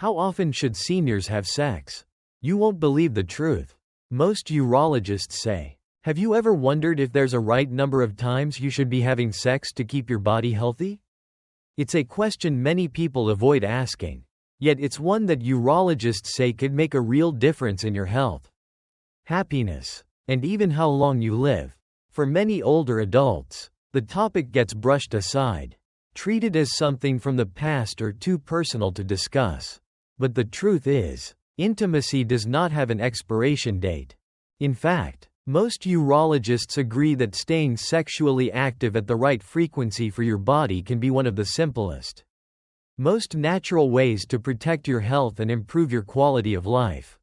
How often should seniors have sex? You won't believe the truth. Most urologists say, have you ever wondered if there's a right number of times you should be having sex to keep your body healthy? It's a question many people avoid asking. Yet it's one that urologists say could make a real difference in your health, happiness, and even how long you live. For many older adults, the topic gets brushed aside, treated as something from the past or too personal to discuss. But the truth is, intimacy does not have an expiration date. In fact, most urologists agree that staying sexually active at the right frequency for your body can be one of the simplest, most natural ways to protect your health and improve your quality of life.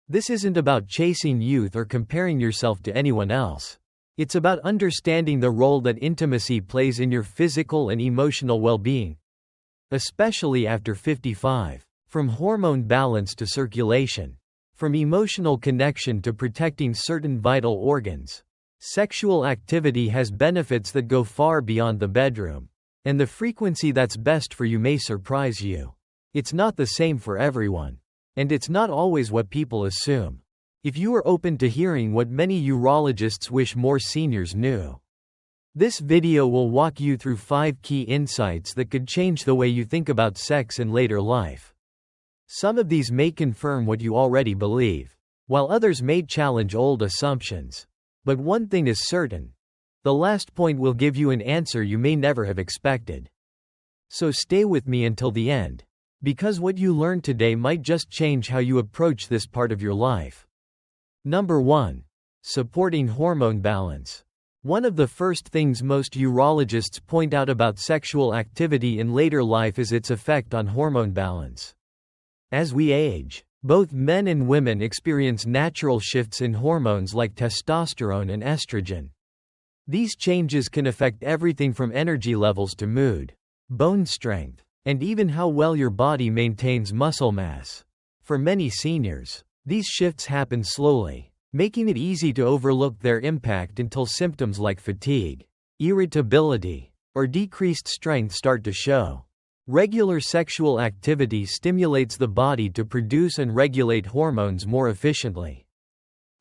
This isn't about chasing youth or comparing yourself to anyone else. It's about understanding the role that intimacy plays in your physical and emotional well-being, especially after 55. From hormone balance to circulation, from emotional connection to protecting certain vital organs, sexual activity has benefits that go far beyond the bedroom. And the frequency that's best for you may surprise you. It's not the same for everyone. And it's not always what people assume. If you are open to hearing what many urologists wish more seniors knew, this video will walk you through 5 key insights that could change the way you think about sex in later life. Some of these may confirm what you already believe, while others may challenge old assumptions. But one thing is certain. The last point will give you an answer you may never have expected. So stay with me until the end, because what you learn today might just change how you approach this part of your life. Number 1. Supporting hormone balance. One of the first things most urologists point out about sexual activity in later life is its effect on hormone balance. As we age, both men and women experience natural shifts in hormones like testosterone and estrogen. These changes can affect everything from energy levels to mood, bone strength, and even how well your body maintains muscle mass. For many seniors, these shifts happen slowly, making it easy to overlook their impact until symptoms like fatigue, irritability, or decreased strength start to show. Regular sexual activity stimulates the body to produce and regulate hormones more efficiently.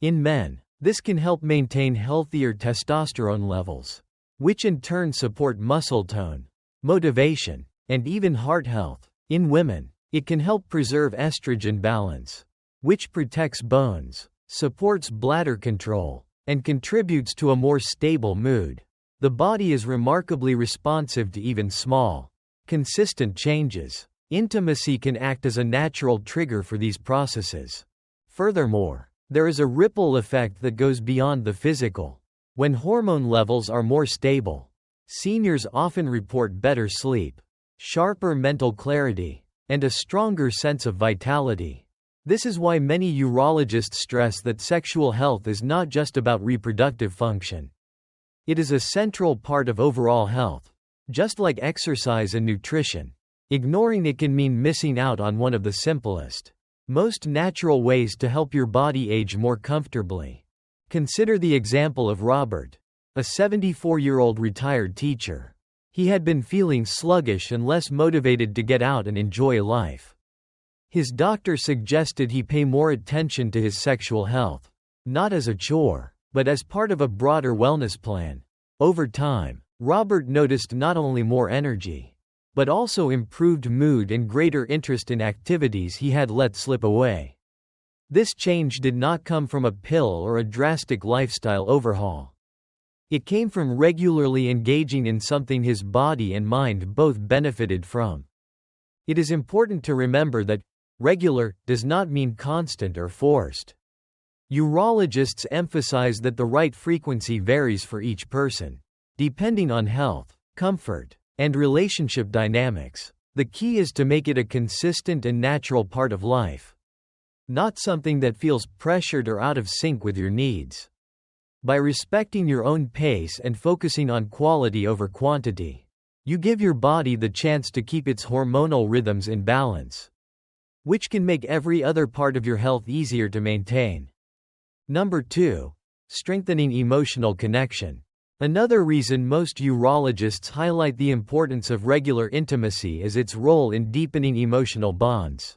In men, this can help maintain healthier testosterone levels, which in turn support muscle tone, motivation, and even heart health. In women, it can help preserve estrogen balance, which protects bones, supports bladder control, and contributes to a more stable mood. The body is remarkably responsive to even small, consistent changes. Intimacy can act as a natural trigger for these processes. Furthermore, there is a ripple effect that goes beyond the physical. When hormone levels are more stable, seniors often report better sleep, sharper mental clarity, and a stronger sense of vitality. This is why many urologists stress that sexual health is not just about reproductive function. It is a central part of overall health. Just like exercise and nutrition, ignoring it can mean missing out on one of the simplest, most natural ways to help your body age more comfortably. Consider the example of Robert, a 74-year-old retired teacher. He had been feeling sluggish and less motivated to get out and enjoy life. His doctor suggested he pay more attention to his sexual health, not as a chore, but as part of a broader wellness plan. Over time, Robert noticed not only more energy, but also improved mood and greater interest in activities he had let slip away. This change did not come from a pill or a drastic lifestyle overhaul. It came from regularly engaging in something his body and mind both benefited from. It is important to remember that regular does not mean constant or forced. Urologists emphasize that the right frequency varies for each person, depending on health, comfort, and relationship dynamics. The key is to make it a consistent and natural part of life, not something that feels pressured or out of sync with your needs. By respecting your own pace and focusing on quality over quantity, you give your body the chance to keep its hormonal rhythms in balance, which can make every other part of your health easier to maintain. Number 2. Strengthening emotional connection. Another reason most urologists highlight the importance of regular intimacy is its role in deepening emotional bonds.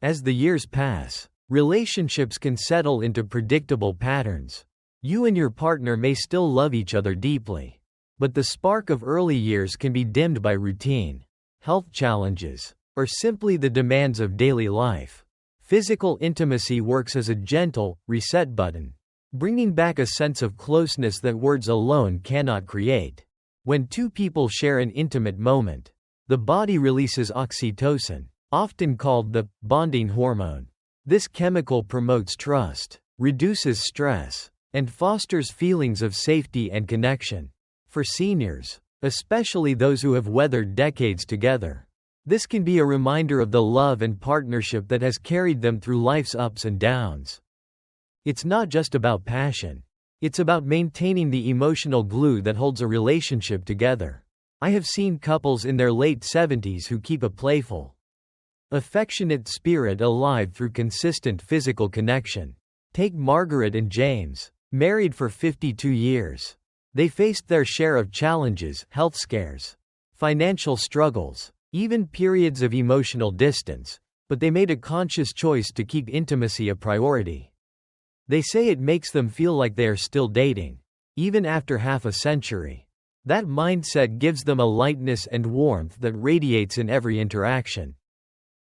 As the years pass, relationships can settle into predictable patterns. You and your partner may still love each other deeply, but the spark of early years can be dimmed by routine, health challenges, or simply the demands of daily life. Physical intimacy works as a gentle, reset button, bringing back a sense of closeness that words alone cannot create. When two people share an intimate moment, the body releases oxytocin, often called the bonding hormone. This chemical promotes trust, reduces stress, and fosters feelings of safety and connection. For seniors, especially those who have weathered decades together, this can be a reminder of the love and partnership that has carried them through life's ups and downs. It's not just about passion. It's about maintaining the emotional glue that holds a relationship together. I have seen couples in their late 70s who keep a playful, affectionate spirit alive through consistent physical connection. Take Margaret and James, married for 52 years. They faced their share of challenges, health scares, financial struggles, even periods of emotional distance, but they made a conscious choice to keep intimacy a priority. They say it makes them feel like they are still dating, even after half a century. That mindset gives them a lightness and warmth that radiates in every interaction.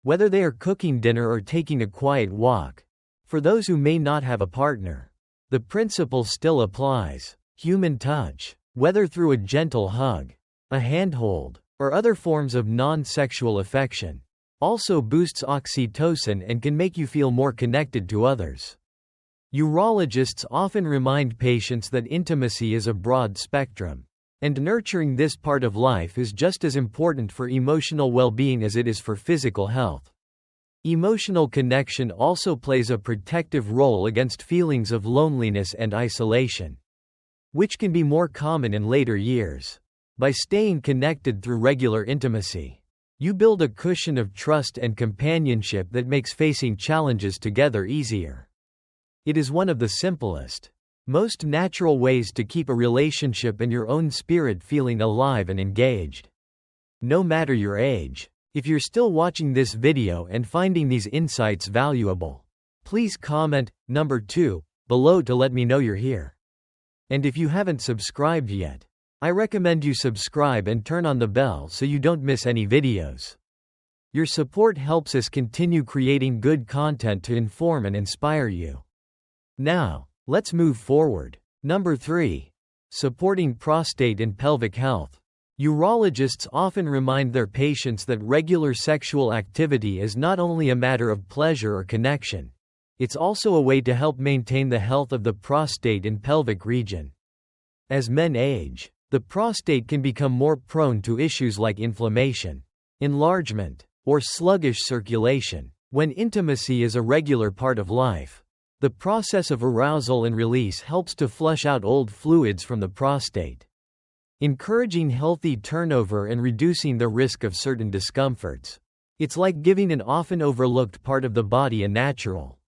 Whether they are cooking dinner or taking a quiet walk, for those who may not have a partner, the principle still applies. Human touch, whether through a gentle hug, a handhold, or other forms of non-sexual affection, also boosts oxytocin and can make you feel more connected to others. Urologists often remind patients that intimacy is a broad spectrum, and nurturing this part of life is just as important for emotional well-being as it is for physical health. Emotional connection also plays a protective role against feelings of loneliness and isolation, which can be more common in later years. By staying connected through regular intimacy, you build a cushion of trust and companionship that makes facing challenges together easier. It is one of the simplest, most natural ways to keep a relationship and your own spirit feeling alive and engaged. No matter your age, if you're still watching this video and finding these insights valuable, please comment number 2 below to let me know you're here. And if you haven't subscribed yet, I recommend you subscribe and turn on the bell so you don't miss any videos. Your support helps us continue creating good content to inform and inspire you. Now, let's move forward. Number 3. Supporting prostate and pelvic health. Urologists often remind their patients that regular sexual activity is not only a matter of pleasure or connection, it's also a way to help maintain the health of the prostate and pelvic region. As men age, the prostate can become more prone to issues like inflammation, enlargement, or sluggish circulation. When intimacy is a regular part of life, the process of arousal and release helps to flush out old fluids from the prostate, encouraging healthy turnover and reducing the risk of certain discomforts. It's like giving an often overlooked part of the body a natural,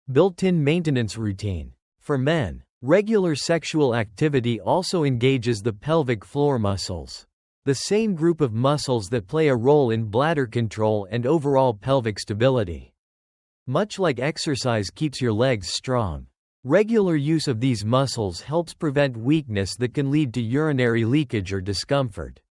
built-in maintenance routine. For men, regular sexual activity also engages the pelvic floor muscles, the same group of muscles that play a role in bladder control and overall pelvic stability. Much like exercise keeps your legs strong, regular use of these muscles helps prevent weakness that can lead to urinary leakage or discomfort.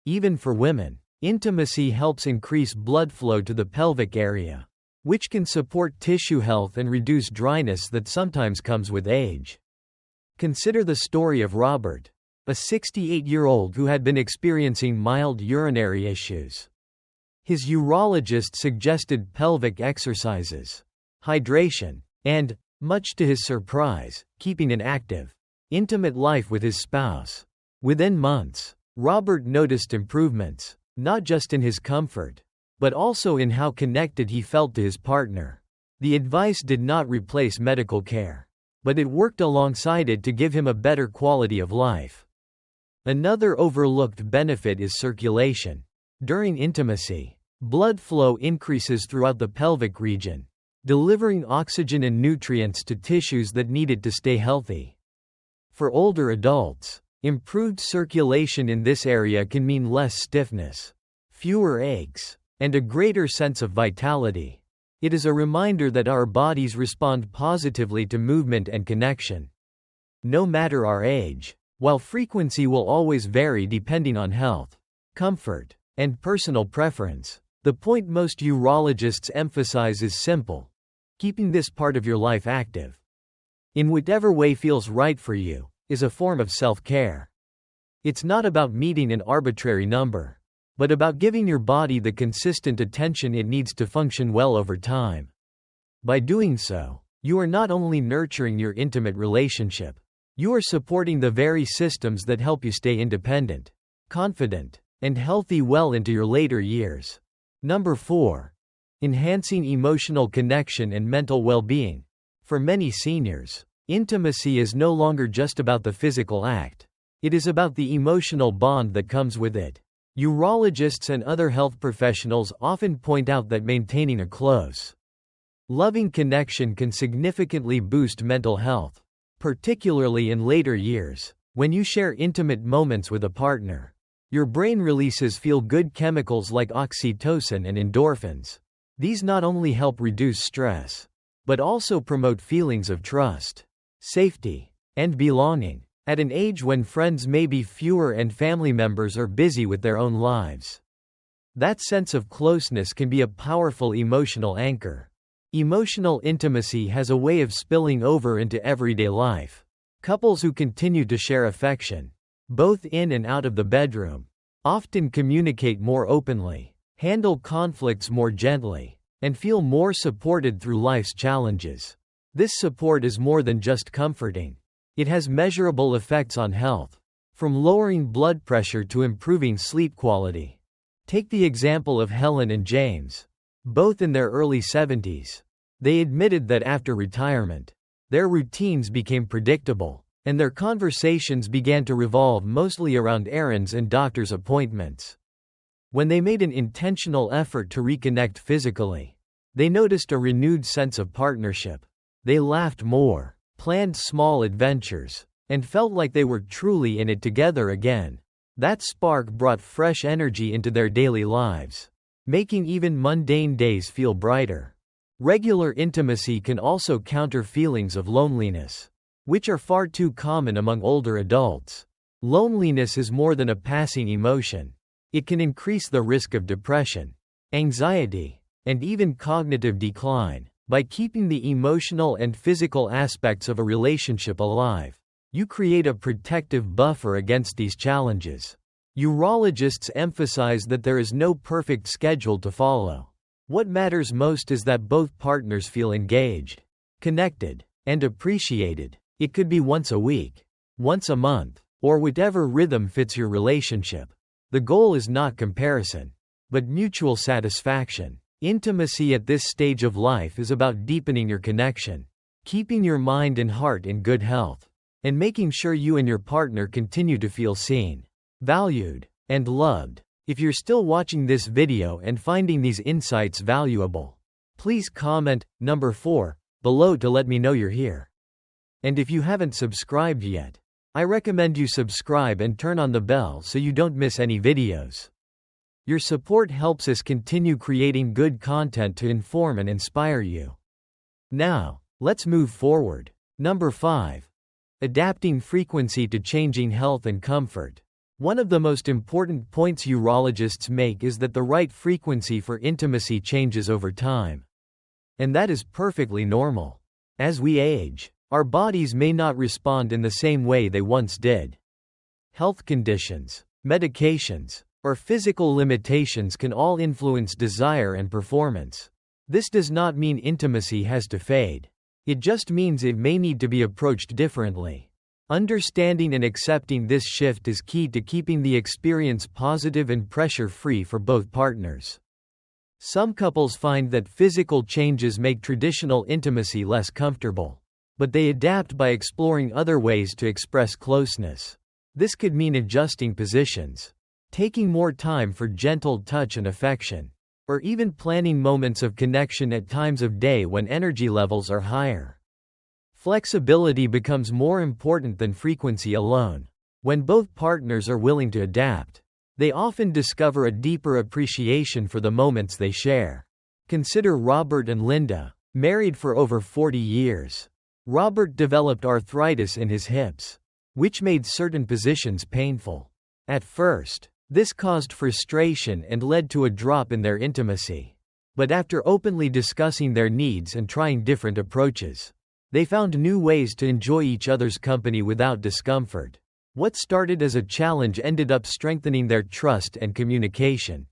Even for women, intimacy helps increase blood flow to the pelvic area, which can support tissue health and reduce dryness that sometimes comes with age. Consider the story of Robert, a 68-year-old who had been experiencing mild urinary issues. His urologist suggested pelvic exercises, hydration, and, much to his surprise, keeping an active, intimate life with his spouse. Within months, Robert noticed improvements, not just in his comfort, but also in how connected he felt to his partner. The advice did not replace medical care, but it worked alongside it to give him a better quality of life. Another overlooked benefit is circulation. During intimacy, blood flow increases throughout the pelvic region, delivering oxygen and nutrients to tissues that need it to stay healthy. For older adults, improved circulation in this area can mean less stiffness, fewer aches, and a greater sense of vitality. It is a reminder that our bodies respond positively to movement and connection. No matter our age, while frequency will always vary depending on health, comfort, and personal preference, the point most urologists emphasize is simple: keeping this part of your life active, in whatever way feels right for you, is a form of self-care. It's not about meeting an arbitrary number, but about giving your body the consistent attention it needs to function well over time. By doing so, you are not only nurturing your intimate relationship, you are supporting the very systems that help you stay independent, confident, and healthy well into your later years. Number 4. Enhancing emotional connection and mental well-being. For many seniors, intimacy is no longer just about the physical act. It is about the emotional bond that comes with it. Urologists and other health professionals often point out that maintaining a close, loving connection can significantly boost mental health, particularly in later years. When you share intimate moments with a partner, your brain releases feel-good chemicals like oxytocin and endorphins. These not only help reduce stress, but also promote feelings of trust, safety, and belonging. At an age when friends may be fewer and family members are busy with their own lives, that sense of closeness can be a powerful emotional anchor. Emotional intimacy has a way of spilling over into everyday life. Couples who continue to share affection, both in and out of the bedroom, often communicate more openly, handle conflicts more gently, and feel more supported through life's challenges. This support is more than just comforting. It has measurable effects on health, from lowering blood pressure to improving sleep quality. Take the example of Helen and James. Both in their early 70s, they admitted that after retirement, their routines became predictable, and their conversations began to revolve mostly around errands and doctor's appointments. When they made an intentional effort to reconnect physically, they noticed a renewed sense of partnership. They laughed more, planned small adventures, and felt like they were truly in it together again. That spark brought fresh energy into their daily lives, making even mundane days feel brighter. Regular intimacy can also counter feelings of loneliness, which are far too common among older adults. Loneliness is more than a passing emotion. It can increase the risk of depression, anxiety, and even cognitive decline. By keeping the emotional and physical aspects of a relationship alive, you create a protective buffer against these challenges. Urologists emphasize that there is no perfect schedule to follow. What matters most is that both partners feel engaged, connected, and appreciated. It could be once a week, once a month, or whatever rhythm fits your relationship. The goal is not comparison, but mutual satisfaction. Intimacy at this stage of life is about deepening your connection, keeping your mind and heart in good health, and making sure you and your partner continue to feel seen, valued, and loved. If you're still watching this video and finding these insights valuable, please comment number 4 below to let me know you're here. And if you haven't subscribed yet, I recommend you subscribe and turn on the bell so you don't miss any videos. Your support helps us continue creating good content to inform and inspire you. Now, let's move forward. Number 5. Adapting frequency to changing health and comfort. One of the most important points urologists make is that the right frequency for intimacy changes over time. And that is perfectly normal. As we age, our bodies may not respond in the same way they once did. Health conditions, medications, or physical limitations can all influence desire and performance. This does not mean intimacy has to fade. It just means it may need to be approached differently. Understanding and accepting this shift is key to keeping the experience positive and pressure-free for both partners. Some couples find that physical changes make traditional intimacy less comfortable, but they adapt by exploring other ways to express closeness. This could mean adjusting positions, taking more time for gentle touch and affection, or even planning moments of connection at times of day when energy levels are higher. Flexibility becomes more important than frequency alone. When both partners are willing to adapt, they often discover a deeper appreciation for the moments they share. Consider Robert and Linda, married for over 40 years. Robert developed arthritis in his hips, which made certain positions painful. At first, this caused frustration and led to a drop in their intimacy. But after openly discussing their needs and trying different approaches, they found new ways to enjoy each other's company without discomfort. What started as a challenge ended up strengthening their trust and communication.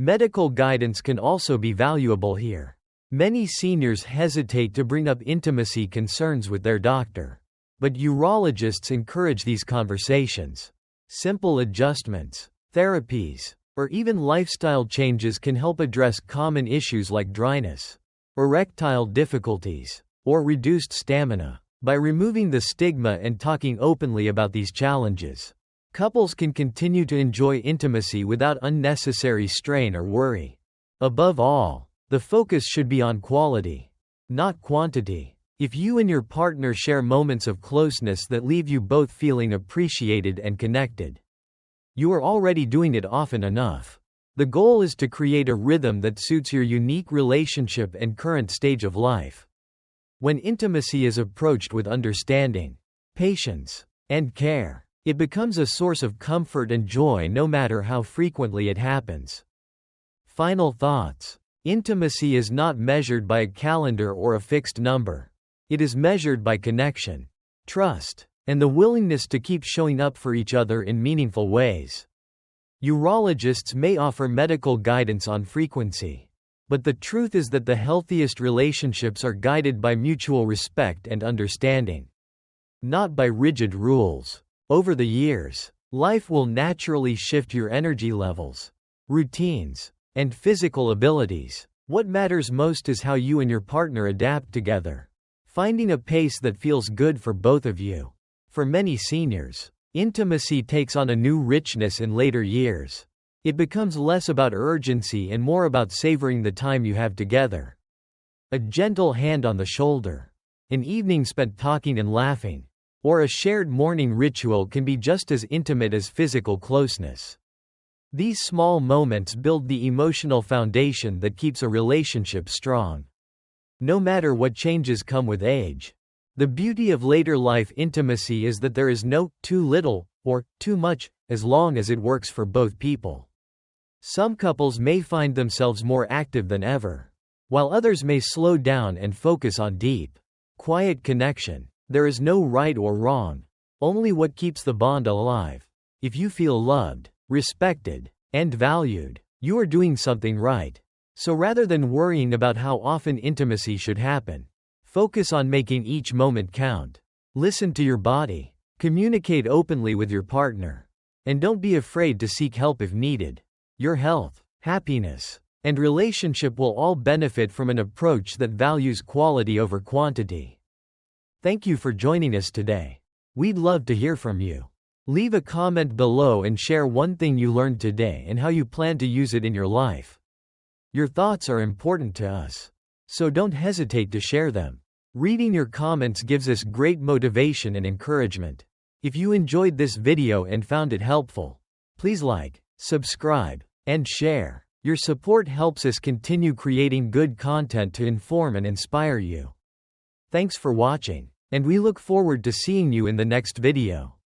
Medical guidance can also be valuable here. Many seniors hesitate to bring up intimacy concerns with their doctor, but urologists encourage these conversations. Simple adjustments, therapies, or even lifestyle changes can help address common issues like dryness, erectile difficulties, or reduced stamina. By removing the stigma and talking openly about these challenges, couples can continue to enjoy intimacy without unnecessary strain or worry. Above all, the focus should be on quality, not quantity. If you and your partner share moments of closeness that leave you both feeling appreciated and connected, you are already doing it often enough. The goal is to create a rhythm that suits your unique relationship and current stage of life. When intimacy is approached with understanding, patience, and care, it becomes a source of comfort and joy no matter how frequently it happens. Final thoughts. Intimacy is not measured by a calendar or a fixed number. It is measured by connection, trust, and the willingness to keep showing up for each other in meaningful ways. Urologists may offer medical guidance on frequency, but the truth is that the healthiest relationships are guided by mutual respect and understanding, not by rigid rules. Over the years, life will naturally shift your energy levels, routines, and physical abilities. What matters most is how you and your partner adapt together, finding a pace that feels good for both of you. For many seniors, intimacy takes on a new richness in later years. It becomes less about urgency and more about savoring the time you have together. A gentle hand on the shoulder, an evening spent talking and laughing, or a shared morning ritual can be just as intimate as physical closeness. These small moments build the emotional foundation that keeps a relationship strong. No matter what changes come with age, the beauty of later life intimacy is that there is no too little or too much, as long as it works for both people. Some couples may find themselves more active than ever, while others may slow down and focus on deep, quiet connection. There is no right or wrong, only what keeps the bond alive. If you feel loved, respected, and valued, you are doing something right. So rather than worrying about how often intimacy should happen, focus on making each moment count. Listen to your body, communicate openly with your partner, and don't be afraid to seek help if needed. Your health, happiness, and relationship will all benefit from an approach that values quality over quantity. Thank you for joining us today. We'd love to hear from you. Leave a comment below and share one thing you learned today and how you plan to use it in your life. Your thoughts are important to us, so don't hesitate to share them. Reading your comments gives us great motivation and encouragement. If you enjoyed this video and found it helpful, please like, subscribe, and share. Your support helps us continue creating good content to inform and inspire you. Thanks for watching, and we look forward to seeing you in the next video.